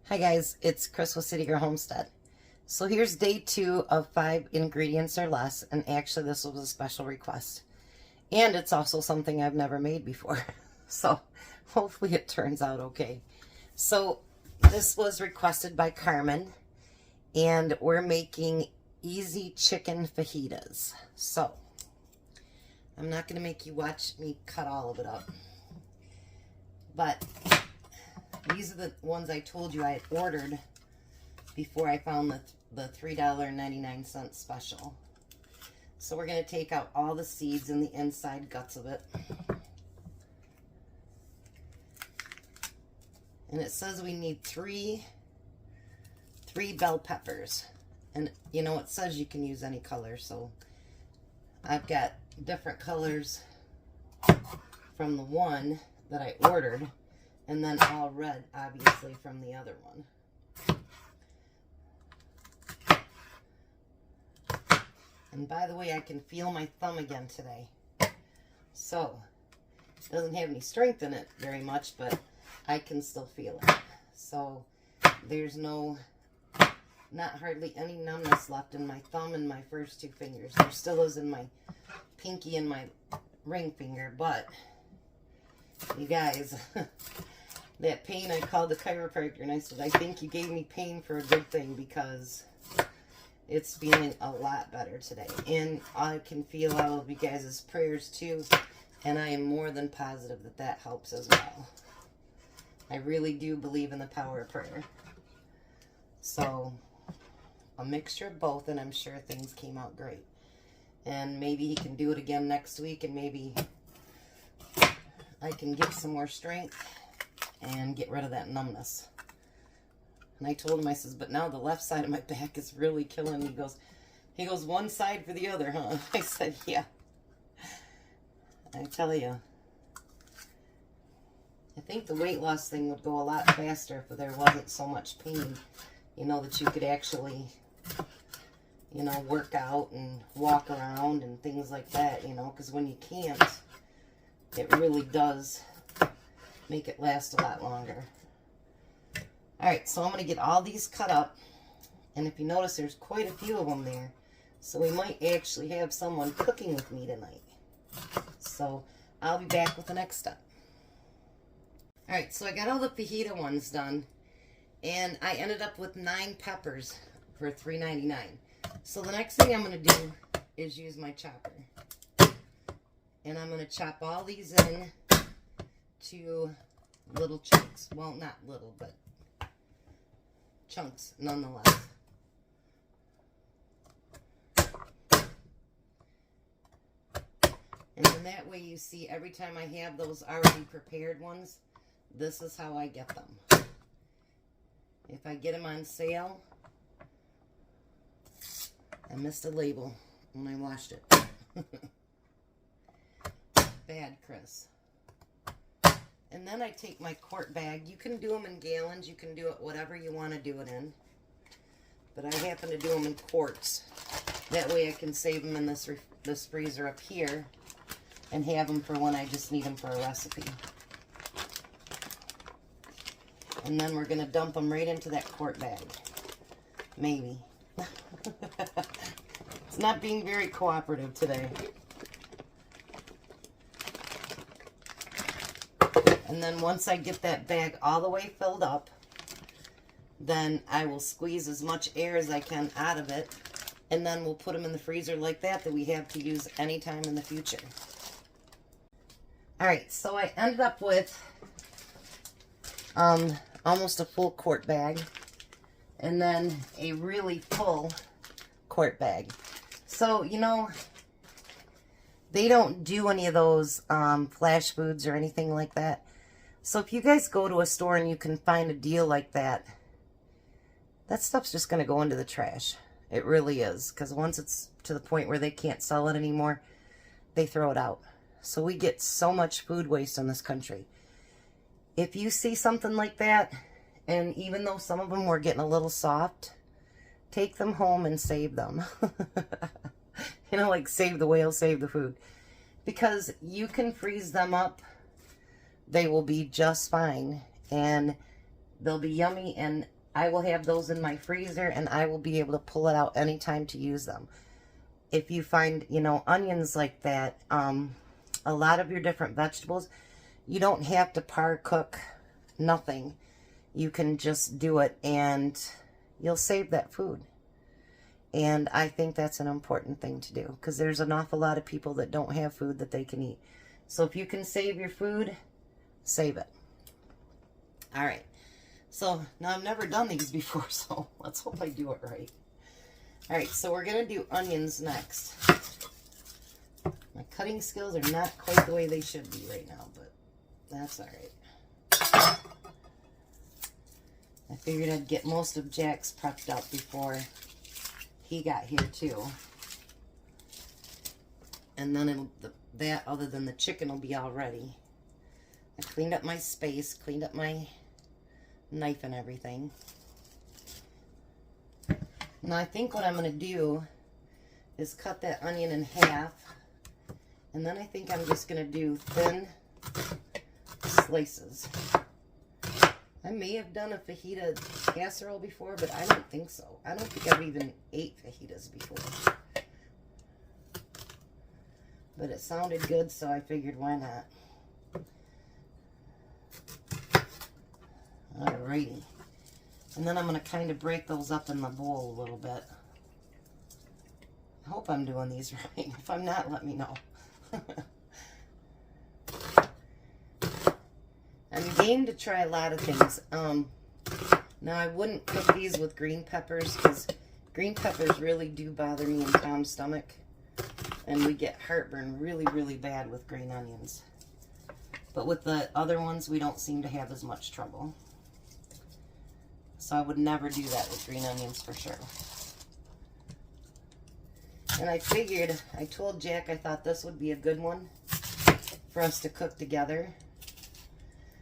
Hi guys, it's Chris with City Girl Homestead. So here's day 2 of 5 ingredients or less, and actually this was a special request. And it's also something I've never made before. So hopefully it turns out okay. So this was requested by Carmen, and we're making easy chicken fajitas. So I'm not going to make you watch me cut all of it up, but these are the ones I told you I had ordered before I found the $3.99 special. So we're going to take out all the seeds and the inside guts of it. And it says we need three bell peppers. And you know, it says you can use any color, so I've got different colors from the one that I ordered. And then all red, obviously, from the other one. And by the way, I can feel my thumb again today. So, it doesn't have any strength in it very much, but I can still feel it. So, there's not hardly any numbness left in my thumb and my first 2 fingers. There still is in my pinky and my ring finger, but you guys... that pain, I called the chiropractor and I said, I think you gave me pain for a good thing, because it's feeling a lot better today. And I can feel all of you guys' prayers too, and I am more than positive that that helps as well. I really do believe in the power of prayer. So, a mixture of both, and I'm sure things came out great. And maybe he can do it again next week, and maybe I can get some more strength and get rid of that numbness. And I told him, I says, but now the left side of my back is really killing me. He goes, one side for the other, huh? I said, yeah. I tell you, I think the weight loss thing would go a lot faster if there wasn't so much pain. You know, that you could actually, you know, work out and walk around and things like that, you know, because when you can't, it really does make it last a lot longer. Alright, so I'm going to get all these cut up. And if you notice, there's quite a few of them there. So we might actually have someone cooking with me tonight. So I'll be back with the next step. Alright, so I got all the fajita ones done. And I ended up with 9 peppers for $3.99. So the next thing I'm going to do is use my chopper. And I'm going to chop all these in to little chunks. Well, not little, but chunks nonetheless. And then that way you see every time I have those already prepared ones, this is how I get them. If I get them on sale, I missed a label when I washed it. Bad, Chris. And then I take my quart bag. You can do them in gallons. You can do it whatever you want to do it in. But I happen to do them in quarts. That way I can save them in this freezer up here and have them for when I just need them for a recipe. And then we're going to dump them right into that quart bag. Maybe. It's not being very cooperative today. And then once I get that bag all the way filled up, then I will squeeze as much air as I can out of it. And then we'll put them in the freezer like that we have to use anytime in the future. Alright, so I ended up with almost a full quart bag. And then a really full quart bag. So, you know, they don't do any of those flash foods or anything like that. So if you guys go to a store and you can find a deal like that, that stuff's just going to go into the trash. It really is. Because once it's to the point where they can't sell it anymore, they throw it out. So we get so much food waste in this country. If you see something like that, and even though some of them were getting a little soft, take them home and save them. You know, like save the whale, save the food. Because you can freeze them up. They will be just fine. And they'll be yummy, and I will have those in my freezer, and I will be able to pull it out anytime to use them. If you find, you know, onions like that, a lot of your different vegetables, you don't have to par cook, nothing. You can just do it, and you'll save that food. And I think that's an important thing to do, because there's an awful lot of people that don't have food that they can eat. So if you can save your food, save it. All right. So now I've never done these before, so let's hope I do it right. All right, so we're going to do onions next. My cutting skills are not quite the way they should be right now, but that's all right. I figured I'd get most of Jack's prepped up before he got here too. And then that, other than the chicken, will be all ready. I cleaned up my space, cleaned up my knife and everything. Now I think what I'm going to do is cut that onion in half, and then I think I'm just going to do thin slices. I may have done a fajita casserole before, but I don't think so. I don't think I've even ate fajitas before. But it sounded good, so I figured why not. Alrighty. And then I'm going to kind of break those up in the bowl a little bit. I hope I'm doing these right. If I'm not, let me know. I'm game to try a lot of things. Now, I wouldn't cook these with green peppers, because green peppers really do bother me in Tom's stomach. And we get heartburn really, really bad with green onions. But with the other ones, we don't seem to have as much trouble. So I would never do that with green onions for sure. And I figured, I told Jack I thought this would be a good one for us to cook together.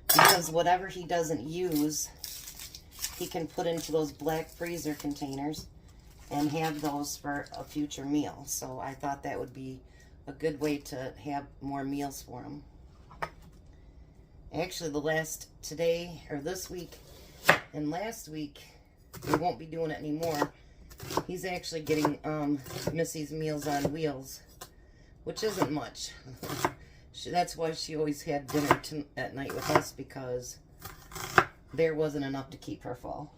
Because whatever he doesn't use, he can put into those black freezer containers and have those for a future meal. So I thought that would be a good way to have more meals for him. Actually, this week and last week, we won't be doing it anymore. He's actually getting Missy's Meals on Wheels, which isn't much. That's why she always had dinner at night with us, because there wasn't enough to keep her full.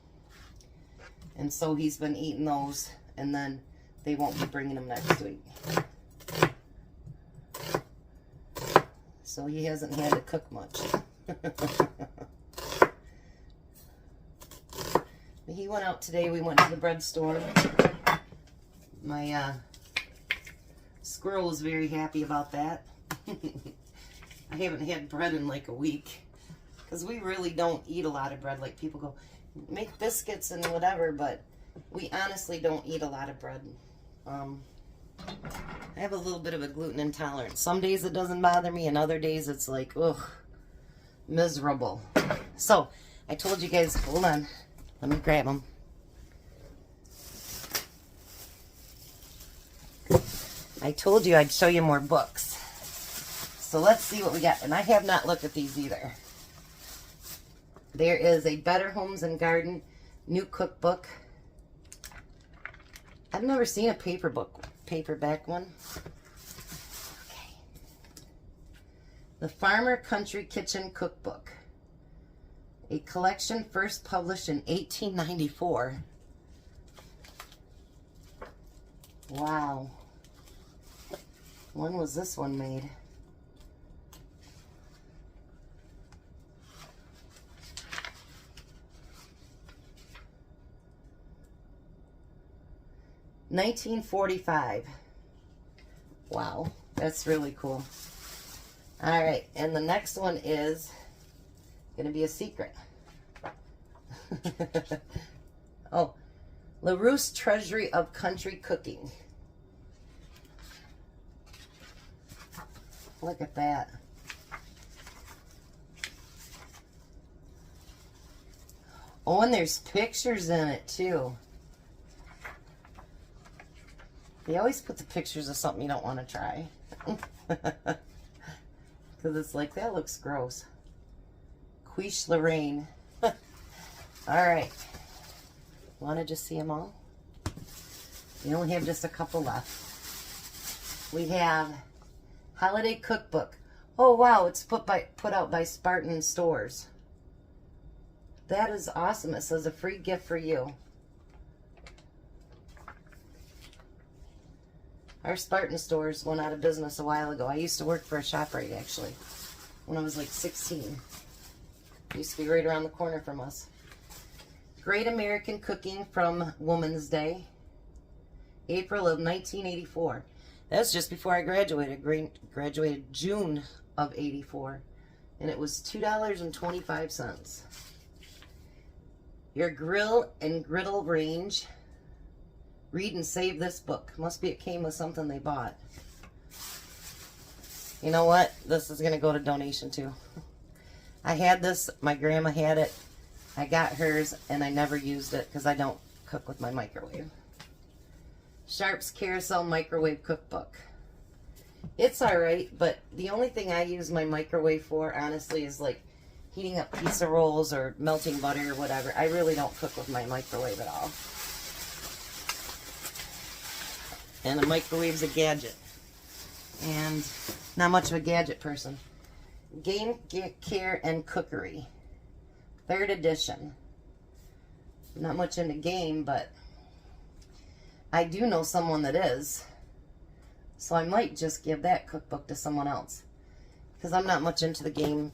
And so he's been eating those, and then they won't be bringing them next week. So he hasn't had to cook much. He went out today. We went to the bread store. My squirrel was very happy about that. I haven't had bread in like a week, because we really don't eat a lot of bread. Like, people go, make biscuits and whatever, but we honestly don't eat a lot of bread. I have a little bit of a gluten intolerance. Some days it doesn't bother me, and other days it's like, ugh, miserable. So, I told you guys, hold on, let me grab them. I told you I'd show you more books. So let's see what we got. And I have not looked at these either. There is a Better Homes and Garden new cookbook. I've never seen a paperback one. Okay. The Farmer Country Kitchen Cookbook. A collection first published in 1894. Wow. When was this one made? $1945. Wow, that's really cool. All right, and the next one is going to be a secret. Oh, LaRousse Treasury of Country Cooking. Look at that. Oh, and there's pictures in it too. They always put the pictures of something you don't want to try. Because it's like, that looks gross. Quiche Lorraine. Alright. Want to just see them all? We only have just a couple left. We have Holiday Cookbook. Oh, wow. It's put out by Spartan Stores. That is awesome. It says a free gift for you. Our Spartan Stores went out of business a while ago. I used to work for a ShopRite, actually, when I was like 16. It used to be right around the corner from us. Great American Cooking from Woman's Day, April of 1984. That's just before I graduated. Graduated June of 84. And it was $2.25. Your Grill and Griddle Range. Read and save this book. Must be it came with something they bought. You know what? This is going to go to donation too. I had this. My grandma had it. I got hers and I never used it because I don't cook with my microwave. Sharp's Carousel Microwave Cookbook. It's alright, but the only thing I use my microwave for, honestly, is like heating up pizza rolls or melting butter or whatever. I really don't cook with my microwave at all. And a microwave's a gadget. And not much of a gadget person. Game Care and Cookery. 3rd edition. Not much into game, but I do know someone that is. So I might just give that cookbook to someone else. Because I'm not much into the game,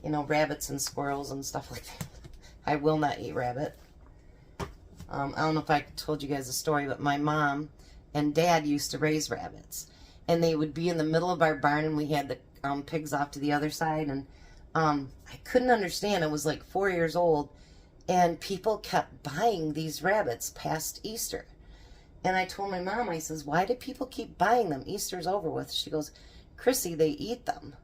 you know, rabbits and squirrels and stuff like that. I will not eat rabbit. I don't know if I told you guys a story, but my mom and dad used to raise rabbits. And they would be in the middle of our barn, and we had the pigs off to the other side. And I couldn't understand. I was like 4 years old, and people kept buying these rabbits past Easter. And I told my mom, I says, why do people keep buying them? Easter's over with. She goes, Chrissy, they eat them.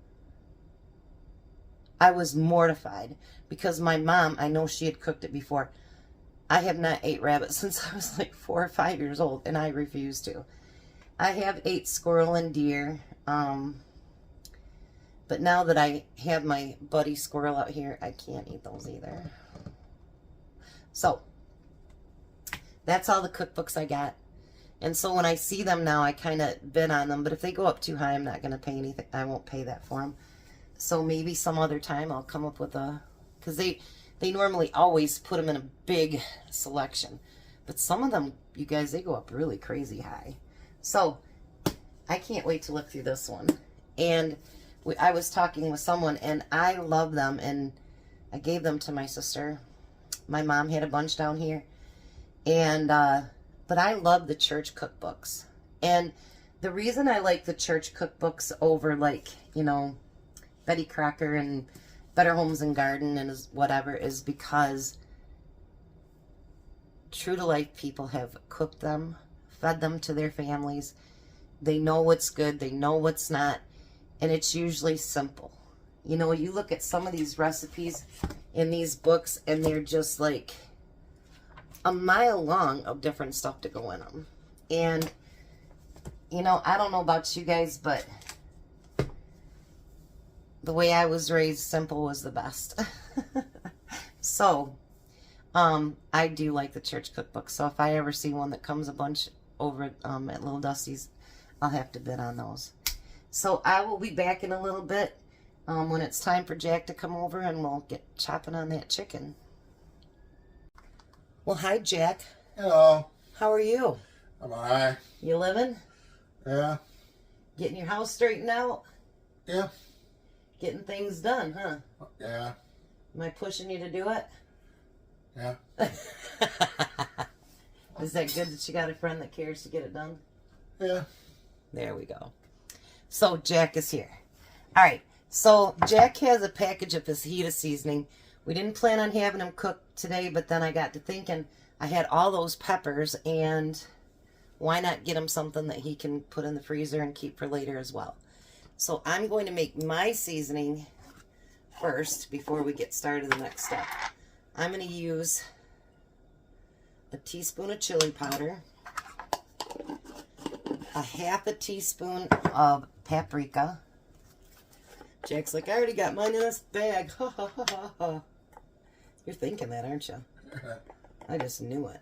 I was mortified because my mom, I know she had cooked it before. I have not ate rabbit since I was like 4 or 5 years old, and I refuse to. I have ate squirrel and deer, but now that I have my buddy squirrel out here, I can't eat those either. So, that's all the cookbooks I got. And so when I see them now, I kind of bid on them, but if they go up too high, I'm not going to pay anything. I won't pay that for them. So maybe some other time I'll come up with a, because they normally always put them in a big selection. But some of them, you guys, they go up really crazy high. So I can't wait to look through this one. And I was talking with someone, and I love them, and I gave them to my sister. My mom had a bunch down here. And, but I love the church cookbooks. And the reason I like the church cookbooks over, like, you know, Betty Crocker and Better Homes and Garden and whatever is because true to life people have cooked them, fed them to their families. They know what's good, they know what's not, and it's usually simple. You know, you look at some of these recipes in these books and they're just like a mile long of different stuff to go in them. And, you know, I don't know about you guys, but the way I was raised, simple was the best. So, I do like the church cookbook. So if I ever see one that comes a bunch over at Little Dusty's, I'll have to bid on those. So I will be back in a little bit when it's time for Jack to come over, and we'll get chopping on that chicken. Well, hi, Jack. Hello. How are you? I'm alright. You living? Yeah. Getting your house straightened out? Yeah. Getting things done, huh? Yeah. Am I pushing you to do it? Yeah. Is that good that you got a friend that cares to get it done? Yeah. There we go. So Jack is here. All right. So Jack has a package of fajita seasoning. We didn't plan on having him cook today, but then I got to thinking I had all those peppers, and why not get him something that he can put in the freezer and keep for later as well. So I'm going to make my seasoning first before we get started the next step. I'm going to use a teaspoon of chili powder, a half a teaspoon of paprika. Jack's like, I already got mine in this bag. Ha ha ha ha ha. You're thinking that, aren't you? Yeah. I just knew it.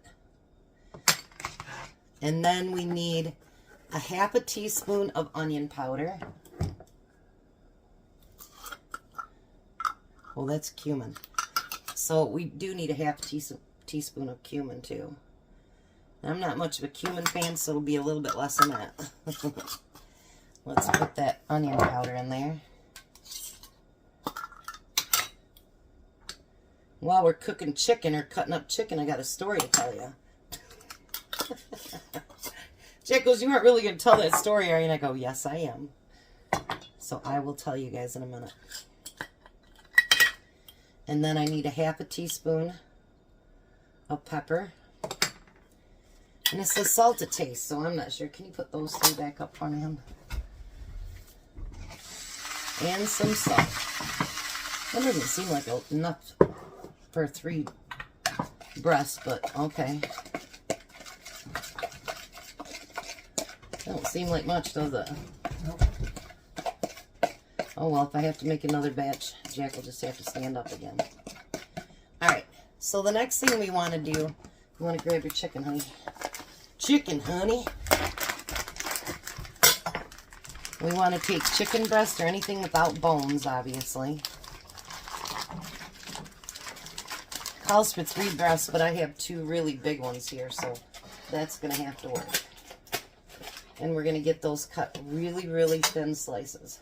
And then we need a half a teaspoon of onion powder. Well, that's cumin. So we do need a half teaspoon of cumin too. I'm not much of a cumin fan, so it'll be a little bit less than that. Let's put that onion powder in there. While we're cooking chicken or cutting up chicken, I got a story to tell you. Jack goes, you aren't really going to tell that story, are you? And I go, yes, I am. So I will tell you guys in a minute. And then I need a half a teaspoon of pepper. And it says salt to taste, so I'm not sure. Can you put those three back up for me, hon? And some salt. That doesn't seem like enough for 3 breasts, but okay. Don't seem like much, does it? Nope. Oh well, if I have to make another batch, Jack will just have to stand up again. Alright, so the next thing we want to do, you want to grab your chicken, honey. Chicken, honey. We want to take chicken breast or anything without bones, obviously. Calls for 3 breasts, but I have 2 really big ones here, so that's going to have to work. And we're going to get those cut really, really thin slices.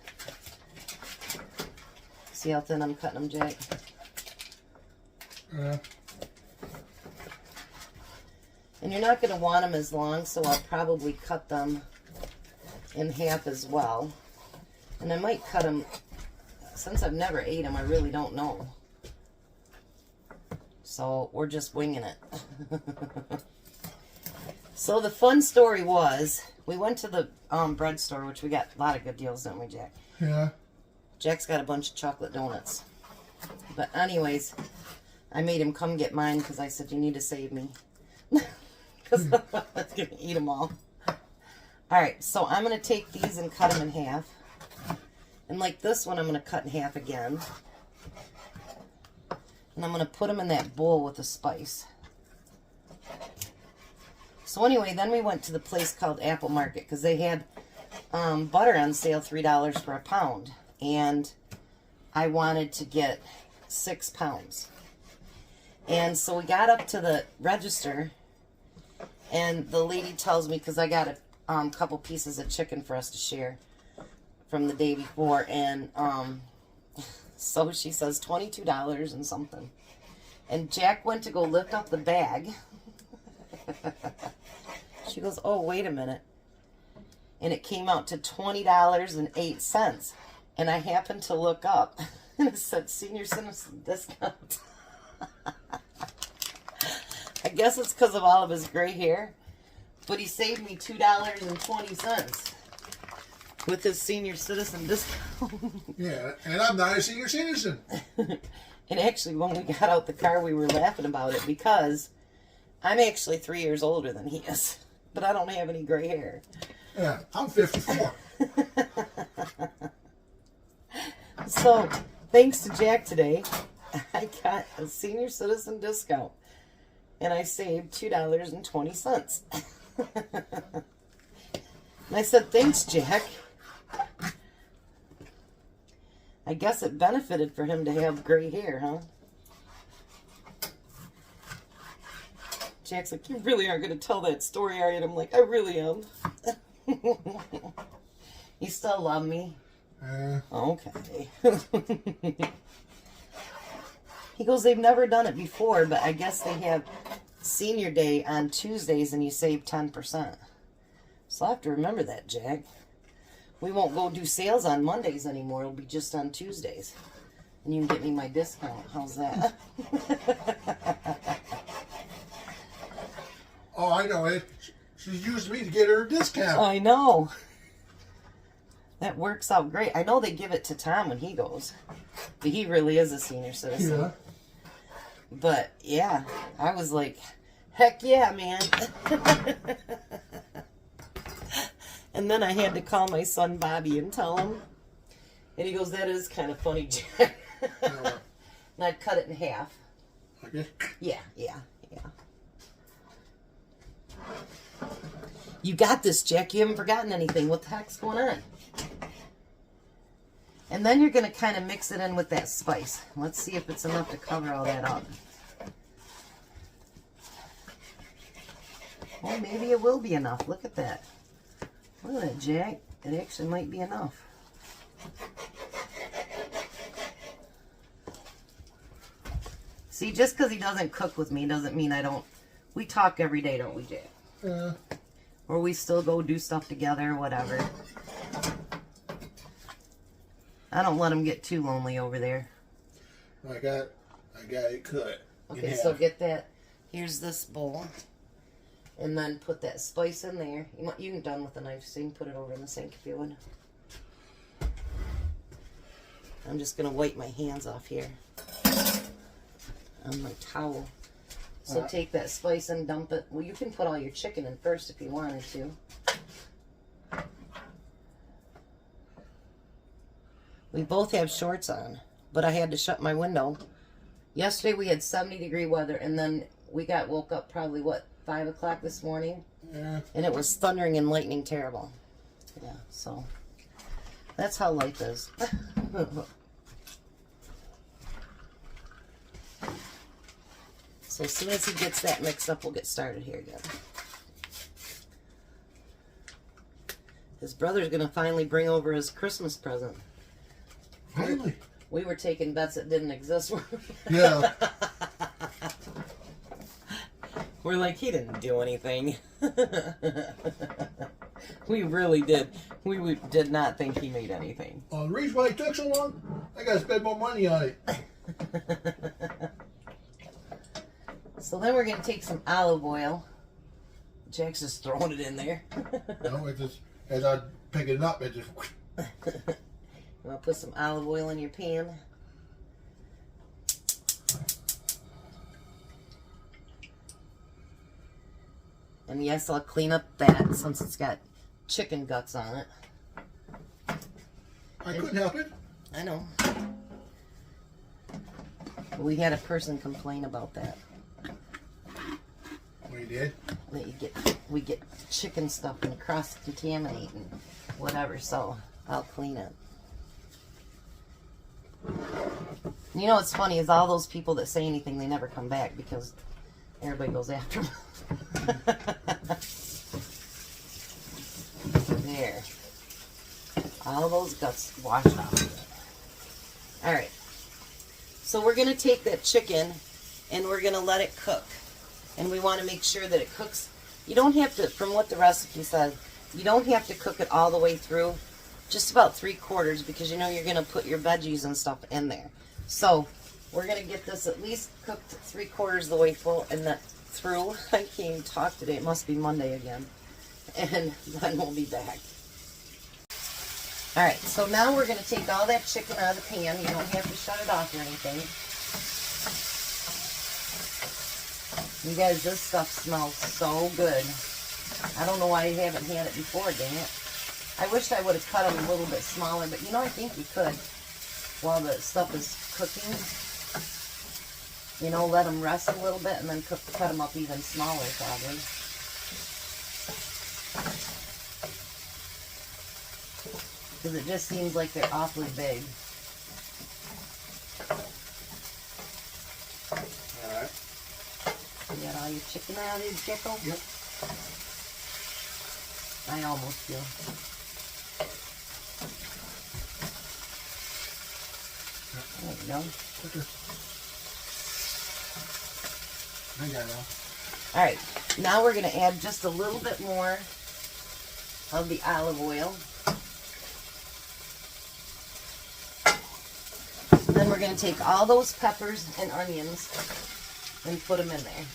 See how thin I'm cutting them, Jack? Yeah. And you're not going to want them as long, so I'll probably cut them in half as well. And I might cut them, since I've never ate them, I really don't know. So we're just winging it. So the fun story was, we went to the bread store, which we got a lot of good deals, didn't we, Jack? Yeah. Jack's got a bunch of chocolate donuts. But anyways, I made him come get mine because I said, you need to save me. Because I was going to eat them all. Alright, so I'm going to take these and cut them in half. And like this one, I'm going to cut in half again. And I'm going to put them in that bowl with the spice. So anyway, then we went to the place called Apple Market because they had butter on sale, $3 for a pound. And I wanted to get 6 pounds. And so we got up to the register, and the lady tells me, because I got a couple pieces of chicken for us to share from the day before, and so she says $22 and something. And Jack went to go lift up the bag. She goes, oh, wait a minute. And it came out to $20.08. And I happened to look up, and it said senior citizen discount. I guess it's because of all of his gray hair, but he saved me $2.20 with his senior citizen discount. Yeah, and I'm not a senior citizen. And actually, when we got out the car, we were laughing about it because I'm actually 3 years older than he is, but I don't have any gray hair. Yeah, I'm 54. So, thanks to Jack today, I got a senior citizen discount. And I saved $2.20. And I said, thanks, Jack. I guess it benefited for him to have gray hair, huh? Jack's like, you really aren't going to tell that story, are you? And I'm like, I really am. You still love me? Okay. He goes, they've never done it before, but I guess they have senior day on Tuesdays and you save 10%. So I have to remember that, Jack. We won't go do sales on Mondays anymore. It'll be just on Tuesdays. And you can get me my discount. How's that? Oh, I know it. She used me to get her a discount. I know. That works out great. I know they give it to Tom when he goes. But he really is a senior citizen. Yeah. But, yeah, I was like, heck yeah, man. And then I had to call my son Bobby and tell him. And he goes, that is kind of funny, Jack. And I'd cut it in half. Like this? Yeah. You got this, Jack. You haven't forgotten anything. What the heck's going on? And then you're going to kind of mix it in with that spice. Let's see if it's enough to cover all that up. Well, maybe it will be enough. Look at that. Look at that, Jack. It actually might be enough. See, just because he doesn't cook with me doesn't mean I don't... We talk every day, don't we, Jack? Yeah. Or we still go do stuff together, whatever. I don't let him get too lonely over there. I got it cut. Okay, so get that. Here's this bowl. And then put that spice in there. You can done with the knife, so you can put it over in the sink if you would. I'm just going to wipe my hands off here on my towel. So take that spice and dump it. Well, you can put all your chicken in first if you wanted to. We both have shorts on, but I had to shut my window. Yesterday we had 70-degree weather, and then we got woke up probably, 5 o'clock this morning? Yeah. And it was thundering and lightning terrible. Yeah, so that's how life is. So as soon as he gets that mixed up, we'll get started here again. His brother's going to finally bring over his Christmas present. Finally. We were taking bets that didn't exist. Yeah. We're like, he didn't do anything. We really did. We did not think he made anything. The reason why it took so long, I got to spend more money on it. So then we're going to take some olive oil. Jack's just throwing it in there. No, it just, as I pick it up, it just... You want to put some olive oil in your pan. And yes, I'll clean up that since it's got chicken guts on it. I couldn't help it. I know. We had a person complain about that. We did. That we get chicken stuff and cross-contaminate and whatever, so I'll clean it. You know what's funny is all those people that say anything, they never come back because everybody goes after them. There. All those guts washed off. Alright. So we're going to take that chicken and we're going to let it cook. And we want to make sure that it cooks. You don't have to, from what the recipe says, you don't have to cook it all the way through. Just about 3/4 because you know you're going to put your veggies and stuff in there. So we're going to get this at least cooked 3/4 of the way full and that through. I can't even talk today. It must be Monday again. And then we'll be back. Alright, so now we're going to take all that chicken out of the pan. You don't have to shut it off or anything. You guys, this stuff smells so good. I don't know why I haven't had it before, dang it. I wish I would have cut them a little bit smaller, but you know, I think you could while the stuff is cooking. You know, let them rest a little bit and then cut them up even smaller, probably. Because it just seems like they're awfully big. Alright. You got all your chicken out of there, Jekyll? Yep. I almost do. There you go. Okay. I got it all. Alright, now we're going to add just a little bit more of the olive oil. Then we're going to take all those peppers and onions and put them in there.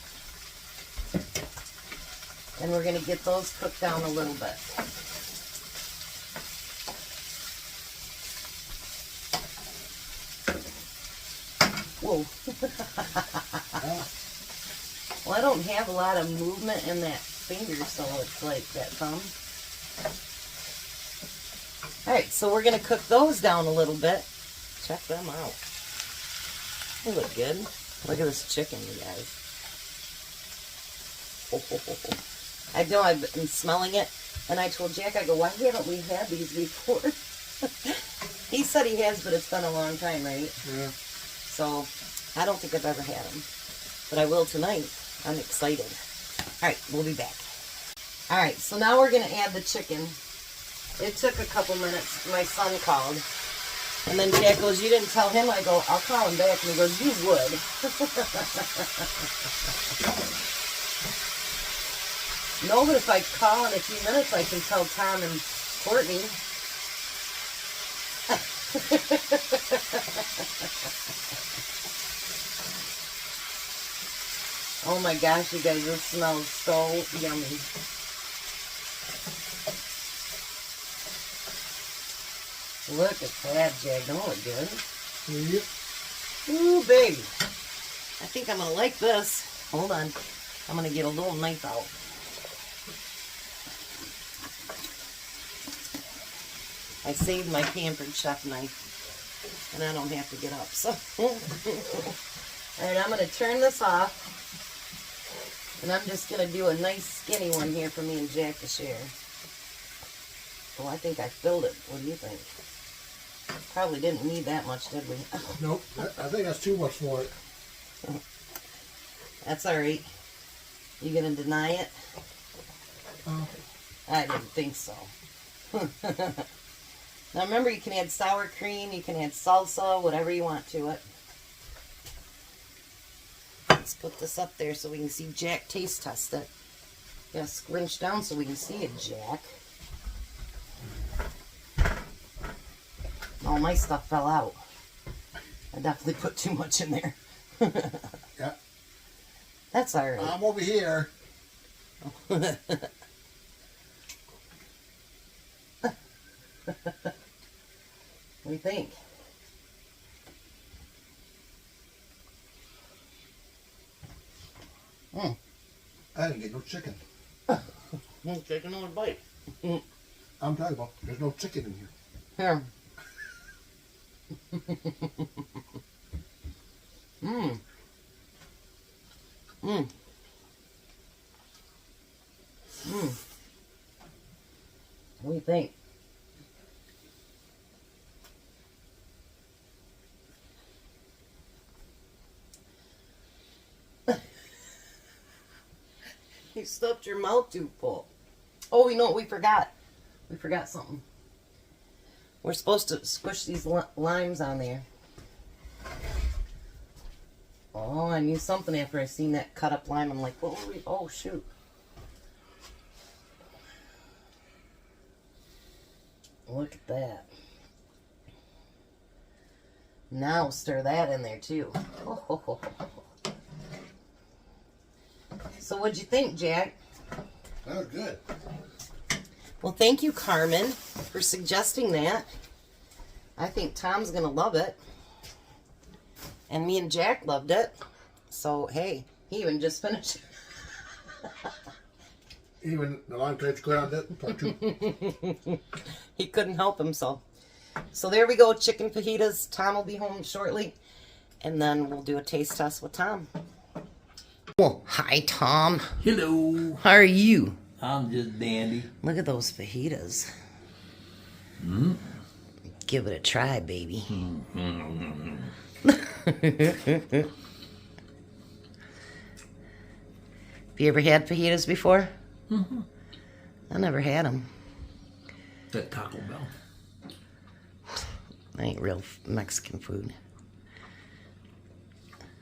And we're going to get those cooked down a little bit. Whoa. Well, I don't have a lot of movement in that finger, so it's like that thumb. Alright, so we're going to cook those down a little bit. Check them out. They look good. Look at this chicken, you guys. I know I've been smelling it, and I told Jack, I go, why haven't we had these before? He said he has, but it's been a long time, right? Yeah. So, I don't think I've ever had them. But I will tonight. I'm excited. Alright, we'll be back. Alright, so now we're going to add the chicken. It took a couple minutes. My son called. And then Jack goes, you didn't tell him? I go, I'll call him back. And he goes, you would. No, but if I call in a few minutes, I can tell Tom and Courtney. Oh my gosh, you guys, this smells so yummy. Look at that, Jack. Don't it look good? Yep. Ooh, baby. I think I'm going to like this. Hold on. I'm going to get a little knife out. I saved my Pampered Chef knife, and I don't have to get up. So, alright, I'm going to turn this off, and I'm just going to do a nice skinny one here for me and Jack to share. Oh, I think I filled it. What do you think? Probably didn't need that much, did we? Nope. I think that's too much for it. That's alright. You going to deny it? I didn't think so. Now remember, you can add sour cream, you can add salsa, whatever you want to it. Let's put this up there so we can see Jack taste test it. Yeah, squinch down so we can see it, Jack. Oh, my stuff fell out. I definitely put too much in there. Yeah. That's alright. I'm over here. What do you think? I didn't get no chicken. No chicken on a bite. I'm talking about there's no chicken in here. Here. Mmm. Mmm. Mmm. What do you think? You stuffed your mouth too full. Oh, you know what we forgot? We forgot something. We're supposed to squish these limes on there. Oh, I knew something after I seen that cut up lime. I'm like, what were we? Oh, shoot. Look at that. Now stir that in there too. Oh. So what'd you think, Jack? That was good. Well, thank you, Carmen, for suggesting that. I think Tom's going to love it. And me and Jack loved it. So, hey, he even just finished. Even the lime tastes good on that part too. He couldn't help himself. So there we go, chicken fajitas. Tom will be home shortly. And then we'll do a taste test with Tom. Well, hi, Tom. Hello. How are you? I'm just dandy. Look at those fajitas. Give it a try, baby. Have you ever had fajitas before? I never had them. That Taco Bell. I ain't real Mexican food.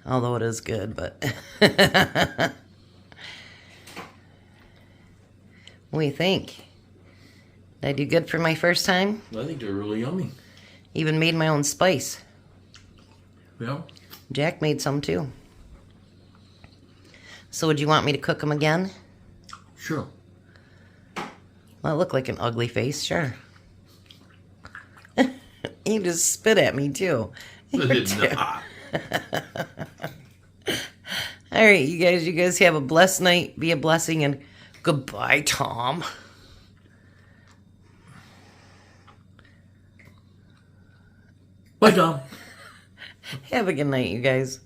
Although it is good, but... What do you think? Did I do good for my first time? I think they're really yummy. Even made my own spice. Yeah. Jack made some too. So would you want me to cook them again? Sure. Well, it looked like an ugly face, sure. He just spit at me too. I did not. All right, you guys have a blessed night. Be a blessing, and goodbye, Tom. Bye, Tom. Have a good night, you guys.